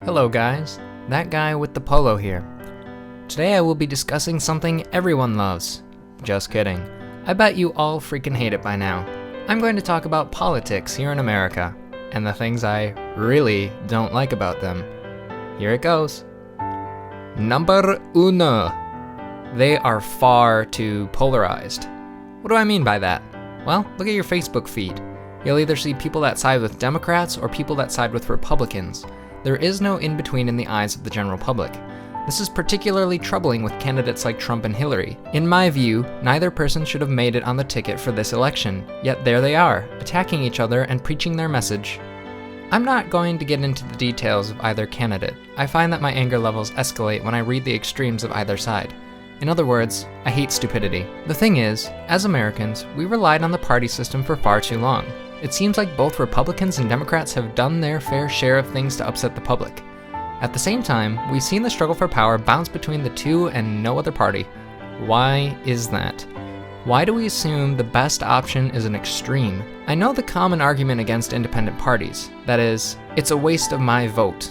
Hello guys, that guy with the polo here. Today I will be discussing something everyone loves. Just kidding. I bet you all freaking hate it by now. I'm going to talk about politics here in America, and the things I really don't like about them. Here it goes. Number uno. They are far too polarized. What do I mean by that? Well, look at your Facebook feed. You'll either see people that side with Democrats or people that side with Republicans. There is no in-between in the eyes of the general public. This is particularly troubling with candidates like Trump and Hillary. In my view, neither person should have made it on the ticket for this election, yet there they are, attacking each other and preaching their message. I'm not going to get into the details of either candidate. I find that my anger levels escalate when I read the extremes of either side. In other words, I hate stupidity. The thing is, as Americans, we relied on the party system for far too long. It seems like both Republicans and Democrats have done their fair share of things to upset the public. At the same time, we've seen the struggle for power bounce between the two and no other party. Why is that? Why do we assume the best option is an extreme? I know the common argument against independent parties, that is, it's a waste of my vote.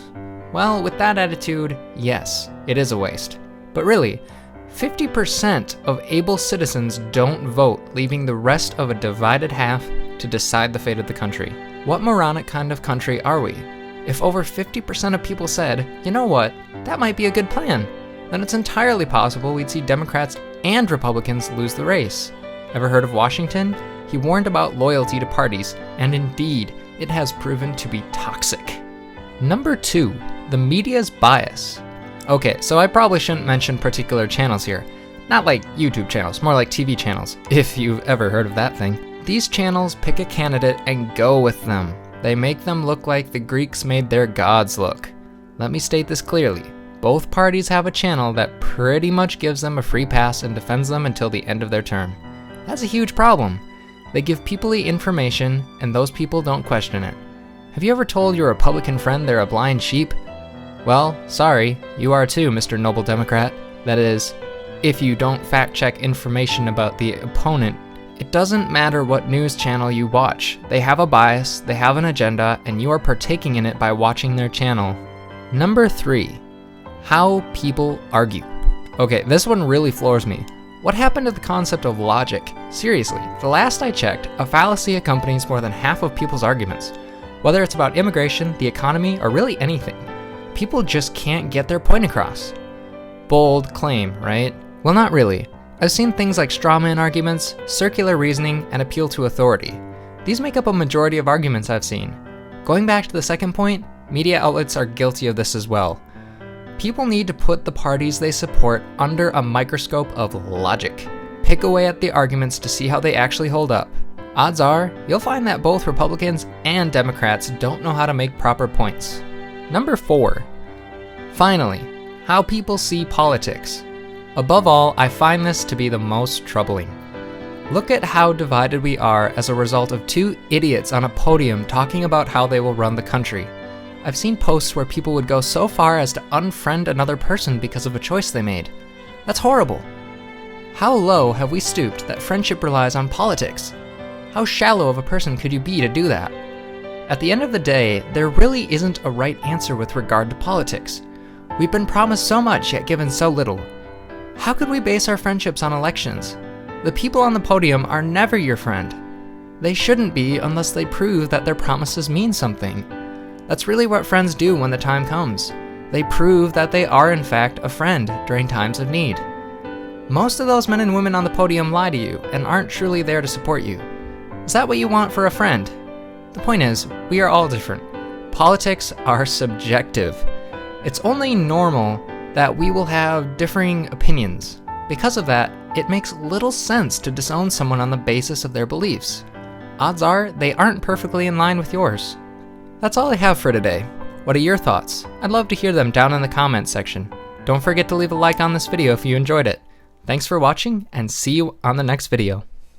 Well, with that attitude, yes, it is a waste. But really, 50% of able citizens don't vote, leaving the rest of a divided half to decide the fate of the country. What moronic kind of country are we? If over 50% of people said, you know what, that might be a good plan, then it's entirely possible we'd see Democrats and Republicans lose the race. Ever heard of Washington? He warned about loyalty to parties, and indeed, it has proven to be toxic. Number 2, the media's bias. Okay, so I probably shouldn't mention particular channels here. Not like YouTube channels, more like TV channels, if you've ever heard of that thing. These channels pick a candidate and go with them. They make them look like the Greeks made their gods look. Let me state this clearly. Both parties have a channel that pretty much gives them a free pass and defends them until the end of their term. That's a huge problem. They give people the information, and those people don't question it. Have you ever told your Republican friend they're a blind sheep? Well, sorry, you are too, Mr. Noble Democrat. That is, if you don't fact-check information about the opponent. It doesn't matter what news channel you watch. They have a bias, they have an agenda, and you are partaking in it by watching their channel. Number 3, how people argue. Okay, this one really floors me. What happened to the concept of logic? Seriously, the last I checked, a fallacy accompanies more than half of people's arguments. Whether it's about immigration, the economy, or really anything. People just can't get their point across. Bold claim, right? Well, not really. I've seen things like straw man arguments, circular reasoning, and appeal to authority. These make up a majority of arguments I've seen. Going back to the second point, media outlets are guilty of this as well. People need to put the parties they support under a microscope of logic. Pick away at the arguments to see how they actually hold up. Odds are, you'll find that both Republicans and Democrats don't know how to make proper points. Number 4. Finally, how people see politics. Above all, I find this to be the most troubling. Look at how divided we are as a result of 2 idiots on a podium talking about how they will run the country. I've seen posts where people would go so far as to unfriend another person because of a choice they made. That's horrible. How low have we stooped that friendship relies on politics? How shallow of a person could you be to do that? At the end of the day, there really isn't a right answer with regard to politics. We've been promised so much yet given so little. How could we base our friendships on elections? The people on the podium are never your friend. They shouldn't be unless they prove that their promises mean something. That's really what friends do when the time comes. They prove that they are in fact a friend during times of need. Most of those men and women on the podium lie to you and aren't truly there to support you. Is that what you want for a friend? The point is, we are all different. Politics are subjective. It's only normal that we will have differing opinions. Because of that, it makes little sense to disown someone on the basis of their beliefs. Odds are, they aren't perfectly in line with yours. That's all I have for today. What are your thoughts? I'd love to hear them down in the comments section. Don't forget to leave a like on this video if you enjoyed it. Thanks for watching, and see you on the next video.